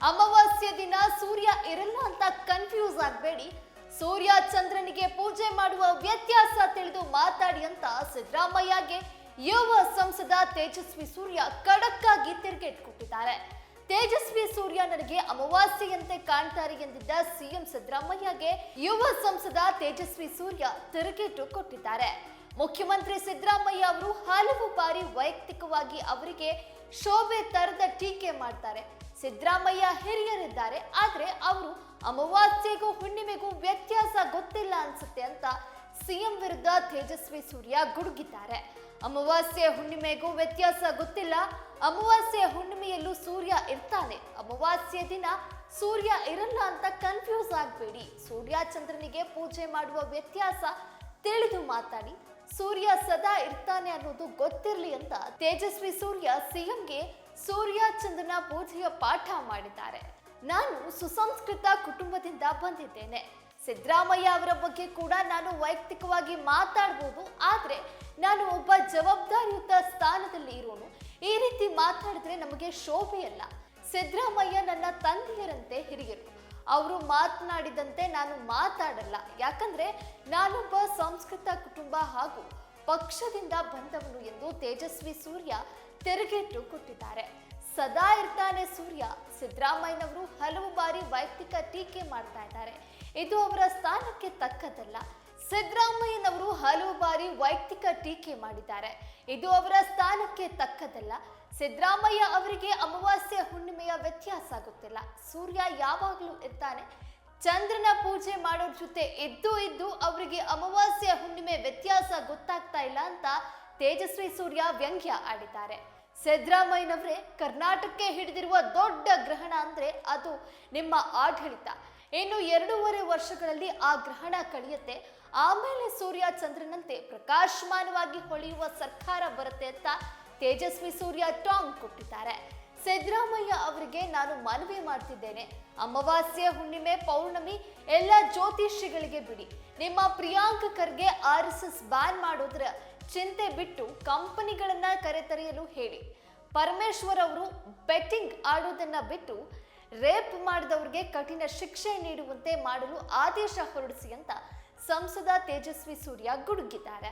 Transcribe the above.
ಅಮಾವಾಸ್ಯೆ ದಿನ ಸೂರ್ಯ ಇರಲ್ಲ ಅಂತ ಕನ್ಫ್ಯೂಸ್ ಆಗಬೇಡಿ. ಸೂರ್ಯ ಚಂದ್ರನಿಗೆ ಪೂಜೆ ಮಾಡುವ ವ್ಯತ್ಯಾಸ ತಿಳಿದು ಮಾತಾಡಿ ಅಂತ ಸಿದ್ದರಾಮಯ್ಯಗೆ ಯುವ ಸಂಸದ ತೇಜಸ್ವಿ ಸೂರ್ಯ ಖಡಕ್ ಆಗಿ ತಿರುಗೇಟು ಕೊಟ್ಟಿದ್ದಾರೆ. ತೇಜಸ್ವಿ ಸೂರ್ಯ ನನಗೆ ಅಮಾವಾಸ್ಯೆಯಂತೆ ಕಾಣ್ತಾರೆ ಎಂದಿದ್ದ ಸಿಎಂ ಸಿದ್ದರಾಮಯ್ಯಗೆ ಯುವ ಸಂಸದ ತೇಜಸ್ವಿ ಸೂರ್ಯ ತಿರುಗೇಟು ಕೊಟ್ಟಿದ್ದಾರೆ. ಮುಖ್ಯಮಂತ್ರಿ ಸಿದ್ದರಾಮಯ್ಯ ಅವರು ಹಲವು ಬಾರಿ ವೈಯಕ್ತಿಕವಾಗಿ ಅವರಿಗೆ ಶೋಭೆ ತರದ ಟೀಕೆ ಮಾಡ್ತಾರೆ. ಸಿದ್ದರಾಮಯ್ಯ ಹಿರಿಯರಿದ್ದಾರೆ, ಆದ್ರೆ ಅವರು ಅಮಾವಾಸ್ಯೆಗೂ ಹುಣ್ಣಿಮೆಗೂ ವ್ಯತ್ಯಾಸ ಗೊತ್ತಿಲ್ಲ ಅನ್ಸುತ್ತೆ ಅಂತ ಸಿಎಂ ವಿರುದ್ಧ ತೇಜಸ್ವಿ ಸೂರ್ಯ ಗುಡುಗಿದ್ದಾರೆ. ಅಮಾವಾಸ್ಯೆ ಹುಣ್ಣಿಮೆಗೂ ವ್ಯತ್ಯಾಸ ಗೊತ್ತಿಲ್ಲ, ಅಮಾವಾಸ್ಯೆ ಹುಣ್ಣಿಮೆಯಲ್ಲೂ ಸೂರ್ಯ ಇರ್ತಾನೆ, ಅಮಾವಾಸ್ಯೆ ದಿನ ಸೂರ್ಯ ಇರಲ್ಲ ಅಂತ ಕನ್ಫ್ಯೂಸ್ ಆಗಬೇಡಿ. ಸೂರ್ಯ ಚಂದ್ರನಿಗೆ ಪೂಜೆ ಮಾಡುವ ವ್ಯತ್ಯಾಸ ತಿಳಿದು ಮಾತಾಡಿ, ಸೂರ್ಯ ಸದಾ ಇರ್ತಾನೆ ಅನ್ನೋದು ಗೊತ್ತಿರಲಿ ಅಂತ ತೇಜಸ್ವಿ ಸೂರ್ಯ ಸಿಎಂಗೆ ಸೂರ್ಯ ಚಂದ್ರನ ಪೂಜೆಯ ಪಾಠ ಮಾಡಿದ್ದಾರೆ. ನಾನು ಸುಸಂಸ್ಕೃತ ಕುಟುಂಬದಿಂದ ಬಂದಿದ್ದೇನೆ. ಸಿದ್ದರಾಮಯ್ಯ ಅವರ ಬಗ್ಗೆ ಕೂಡ ನಾನು ವೈಯಕ್ತಿಕವಾಗಿ ಮಾತಾಡಬಹುದು, ಆದ್ರೆ ನಾನು ಒಬ್ಬ ಜವಾಬ್ದಾರಿಯುತ ಸ್ಥಾನದಲ್ಲಿ ಇರೋನು. ಈ ರೀತಿ ಮಾತಾಡಿದ್ರೆ ನಮಗೆ ಶೋಭೆಯಲ್ಲ. ಸಿದ್ದರಾಮಯ್ಯ ನನ್ನ ತಂದೆಯರಂತೆ ಹಿರಿಯರು, ಅವರು ಮಾತನಾಡಿದಂತೆ ನಾನು ಮಾತಾಡಲ್ಲ. ಯಾಕಂದ್ರೆ ನಾನೊಬ್ಬ ಸಂಸ್ಕೃತ ಕುಟುಂಬ ಹಾಗೂ ಪಕ್ಷದಿಂದ ಬಂದವನು ಎಂದು ತೇಜಸ್ವಿ ಸೂರ್ಯ ತಿರುಗೇಟು ಕೊಟ್ಟಿದ್ದಾರೆ. ಸದಾ ಇರ್ತಾನೆ ಸೂರ್ಯ. ಸಿದ್ದರಾಮಯ್ಯನವರು ಹಲವು ಬಾರಿ ವೈಯಕ್ತಿಕ ಟೀಕೆ ಮಾಡ್ತಾ ಇದ್ದಾರೆ. ಇದು ಅವರ ಸ್ಥಾನಕ್ಕೆ ತಕ್ಕದಲ್ಲ. ಸಿದ್ದರಾಮಯ್ಯನವರು ಹಲವು ಬಾರಿ ವೈಯಕ್ತಿಕ ಟೀಕೆ ಮಾಡಿದ್ದಾರೆ. ಇದು ಅವರ ಸ್ಥಾನಕ್ಕೆ ತಕ್ಕದಲ್ಲ. ಸಿದ್ದರಾಮಯ್ಯ ಅವರಿಗೆ ಅಮಾವಾಸ್ಯೆ ಹುಣ್ಣಿಮೆಯ ವ್ಯತ್ಯಾಸ ಗೊತ್ತಿಲ್ಲ. ಸೂರ್ಯ ಯಾವಾಗಲೂ ಇರ್ತಾನೆ. ಚಂದ್ರನ ಪೂಜೆ ಮಾಡೋರ್ ಜೊತೆ ಇದ್ದು ಅವರಿಗೆ ಅಮಾವಾಸ್ಯೆ ಹುಣ್ಣಿಮೆ ವ್ಯತ್ಯಾಸ ಗೊತ್ತಾಗ್ತಾ ಇಲ್ಲ ಅಂತ ತೇಜಸ್ವಿ ಸೂರ್ಯ ವ್ಯಂಗ್ಯ ಆಡಿದ್ದಾರೆ. ಸಿದ್ದರಾಮಯ್ಯನವರೇ, ಕರ್ನಾಟಕಕ್ಕೆ ಹಿಡಿದಿರುವ ದೊಡ್ಡ ಗ್ರಹಣ ಅಂದ್ರೆ ಅದು ನಿಮ್ಮ ಆಡಳಿತ. ಇನ್ನು 2.5 ವರ್ಷಗಳಲ್ಲಿ ಆ ಗ್ರಹಣ ಕಳೆಯುತ್ತೆ. ಆಮೇಲೆ ಸೂರ್ಯ ಚಂದ್ರನಂತೆ ಪ್ರಕಾಶಮಾನವಾಗಿ ಹೊಳೆಯುವ ಸರ್ಕಾರ ಬರುತ್ತೆ ಅಂತ ತೇಜಸ್ವಿ ಸೂರ್ಯ ಟಾಂಗ್ ಕೊಟ್ಟಿದ್ದಾರೆ. ಸಿದ್ದರಾಮಯ್ಯ ಅವರಿಗೆ ನಾನು ಮನವಿ ಮಾಡ್ತಿದ್ದೇನೆ, ಅಮಾವಾಸ್ಯೆ ಹುಣ್ಣಿಮೆ ಪೌರ್ಣಮಿ ಎಲ್ಲ ಜ್ಯೋತಿಷಿಗಳಿಗೆ ಬಿಡಿ. ನಿಮ್ಮ ಪ್ರಿಯಾಂಕ ಖರ್ಗೆ RSS ಬ್ಯಾನ್ ಮಾಡೋದ್ರ ಚಿಂತೆ ಬಿಟ್ಟು ಕಂಪನಿಗಳನ್ನ ಕರೆತರೆಯಲು ಹೇಳಿ. ಪರಮೇಶ್ವರ್ ಅವರು ಬೆಟ್ಟಿಂಗ್ ಆಡೋದನ್ನ ಬಿಟ್ಟು ರೇಪ್ ಮಾಡಿದವರಿಗೆ ಕಠಿಣ ಶಿಕ್ಷೆ ನೀಡುವಂತೆ ಮಾಡಲು ಆದೇಶ ಹೊರಡಿಸಿ ಅಂತ ಸಂಸದ ತೇಜಸ್ವಿ ಸೂರ್ಯ ಗುಡುಗಿದ್ದಾರೆ.